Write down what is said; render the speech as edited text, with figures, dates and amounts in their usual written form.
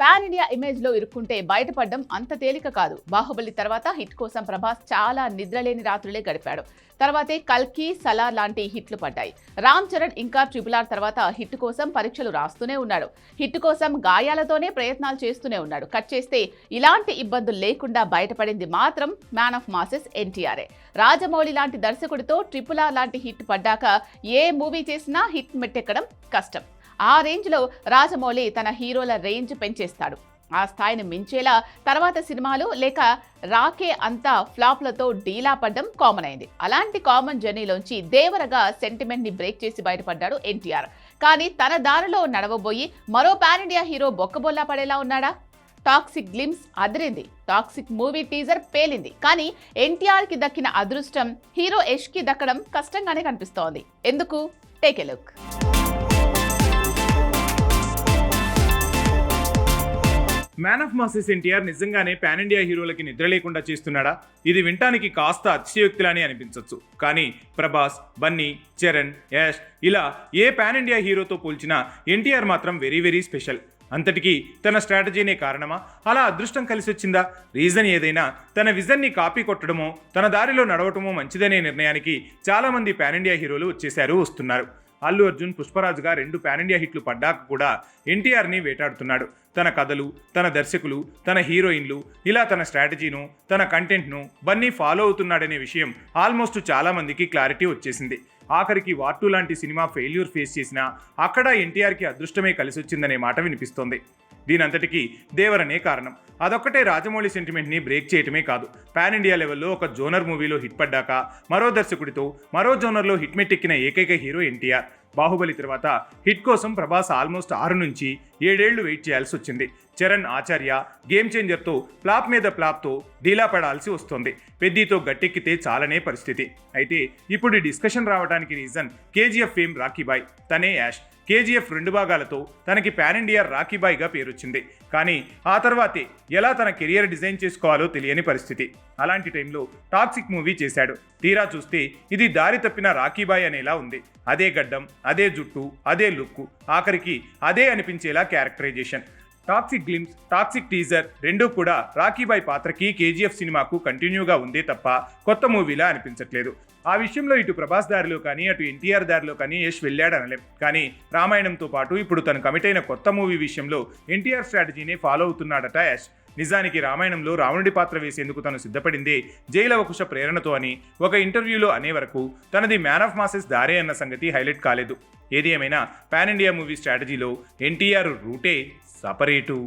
Pan India image లో ఇరుక్కుంటే బయటపడడం అంత తేలిక కాదు. బాహుబలి తర్వాత హిట్ కోసం ప్రభాస్ చాలా నిద్రలేని రాత్రులే గడిపాడు. తర్వాతే కల్కి, సలార్ లాంటి హిట్లు పడ్డాయి. రామ్ చరణ్ ఇంకా RRR తర్వాత హిట్ కోసం పరీక్షలు రాస్తూనే ఉన్నాడు. హిట్ కోసం గాయాలతోనే ప్రయత్నాలు చేస్తూనే ఉన్నాడు. కట్ చేస్తే ఇలాంటి ఇబ్బందులు లేకుండా బయటపడింది మాత్రం మ్యాన్ ఆఫ్ మాసెస్ ఎన్టీఆర్ఏ. రాజమౌళి లాంటి దర్శకుడితో RRR లాంటి హిట్ పడ్డాక ఏ మూవీ చేసినా హిట్ మెట్టెక్కడం కష్టం. ఆ రేంజ్లో రాజమౌళి తన హీరోల రేంజ్ పెంచేస్తాడు. ఆ స్థాయిని మించేలా తర్వాత సినిమాలు లేక రాకే అంతా ఫ్లాప్లతో డీలా పడ్డం కామన్ అయింది. అలాంటి కామన్ జర్నీలోంచి దేవరగా సెంటిమెంట్ ని బ్రేక్ చేసి బయటపడ్డాడు ఎన్టీఆర్. కానీ తన దారిలో నడవబోయి మరో పాన్ ఇండియా హీరో బొక్కబొల్లా పడేలా ఉన్నాడా? టాక్సిక్ గ్లిమ్స్ అదిరింది. టాక్సిక్ మూవీ టీజర్ పేలింది. కానీ ఎన్టీఆర్ కి దక్కిన అదృష్టం హీరో యష్ కి దక్కడం కష్టంగానే కనిపిస్తోంది. ఎందుకు? Take a look. Man of masses NTR నిజంగానే పాన్ ఇండియా హీరోలకి నిద్ర లేకుండా చేస్తున్నాడా? ఇది వినటానికి కాస్త అతిశయోక్తిలానే అనిపించవచ్చు. కానీ ప్రభాస్, బన్నీ, చరణ్, యష్ ఇలా ఏ పాన్ ఇండియా హీరోతో పోల్చినా ఎన్టీఆర్ మాత్రం వెరీ వెరీ స్పెషల్. అంతటికీ తన స్ట్రాటజీనే కారణమా? అలా అదృష్టం కలిసి వచ్చిందా? రీజన్ ఏదైనా తన విజన్ని కాపీ కొట్టడమో తన దారిలో నడవటమో మంచిదనే నిర్ణయానికి చాలామంది పాన్ ఇండియా హీరోలు వస్తున్నారు. అల్లు అర్జున్, పుష్పరాజ్గా 2 పాన్ ఇండియా హిట్లు పడ్డాక కూడా ఎన్టీఆర్ని వేటాడుతున్నాడు. తన కథలు, తన దర్శకులు, తన హీరోయిన్లు ఇలా తన స్ట్రాటజీను, తన కంటెంట్ను బన్నీ ఫాలో అవుతున్నాడనే విషయం ఆల్మోస్ట్ చాలామందికి క్లారిటీ వచ్చేసింది. ఆఖరికి వార్ 2 లాంటి సినిమా ఫెయిల్యూర్ ఫేస్ చేసినా అక్కడ ఎన్టీఆర్కి అదృష్టమే కలిసొచ్చిందనే మాట వినిపిస్తోంది. దీనంతటికీ దేవరనే కారణం. అదొక్కటే రాజమౌళి సెంటిమెంట్ని బ్రేక్ చేయటమే కాదు, పాన్ ఇండియా లెవెల్లో ఒక జోనర్ మూవీలో హిట్ పడ్డాక మరో దర్శకుడితో మరో జోనర్లో హిట్ మెట్టెక్కిన ఏకైక హీరో ఎన్టీఆర్. బాహుబలి తర్వాత హిట్ కోసం ప్రభాస్ ఆల్మోస్ట్ 6 నుంచి 7 ఏళ్లు వెయిట్ చేయాల్సి వచ్చింది. చరణ్, ఆచార్య, గేమ్ చేంజర్తో ఫ్లాప్ మీద ఫ్లాప్తో డీలా పడాల్సి వస్తుంది. పెద్దీతో గట్టెక్కితే చాలనే పరిస్థితి. అయితే ఇప్పుడు డిస్కషన్ రావడానికి రీజన్ కేజీఎఫ్ ఫేమ్ రాఖీబాయ్. తనే యాష్. కేజీఎఫ్ 2 భాగాలతో తనకి పాన్ ఇండియా రాఖీబాయ్గా పేరొచ్చింది. కానీ ఆ తర్వాతే ఎలా తన కెరియర్ డిజైన్ చేసుకోవాలో తెలియని పరిస్థితి. అలాంటి టైంలో టాక్సిక్ మూవీ చేశాడు. తీరా చూస్తే ఇది దారి తప్పిన రాఖీబాయ్ అనేలా ఉంది. అదే గడ్డం, అదే జుట్టు, అదే లుక్కు, ఆఖరికి అదే అనిపించేలా characterization. Toxic glimpse, toxic teaser రెండూ కూడా రాఖీబాయ్ పాత్రకి కేజీఎఫ్ సినిమాకు కంటిన్యూగా ఉందే తప్ప కొత్త మూవీలా అనిపించట్లేదు. ఆ విషయంలో ఇటు ప్రభాస్ దారిలో కానీ అటు ఎన్టీఆర్ దారిలో కానీ యష్ వెళ్ళాడనలేం. కానీ రామాయణంతో పాటు ఇప్పుడు తను కమిట్ అయిన కొత్త మూవీ విషయంలో ఎన్టీఆర్ స్ట్రాటజీనే ఫాలో అవుతున్నాడట యష్. నిజానికి రామాయణంలో రావణుడి పాత్ర వేసేందుకు తను సిద్ధపడిందే జైలవకుశ ప్రేరణతో అని ఒక ఇంటర్వ్యూలో అనే వరకు తనది మ్యాన్ ఆఫ్ మాసెస్ దారే అన్న సంగతి హైలైట్ కాలేదు. ఏది ఏమైనా పాన్ ఇండియా మూవీ స్ట్రాటజీలో ఎన్టీఆర్ రూటే సపరేటు.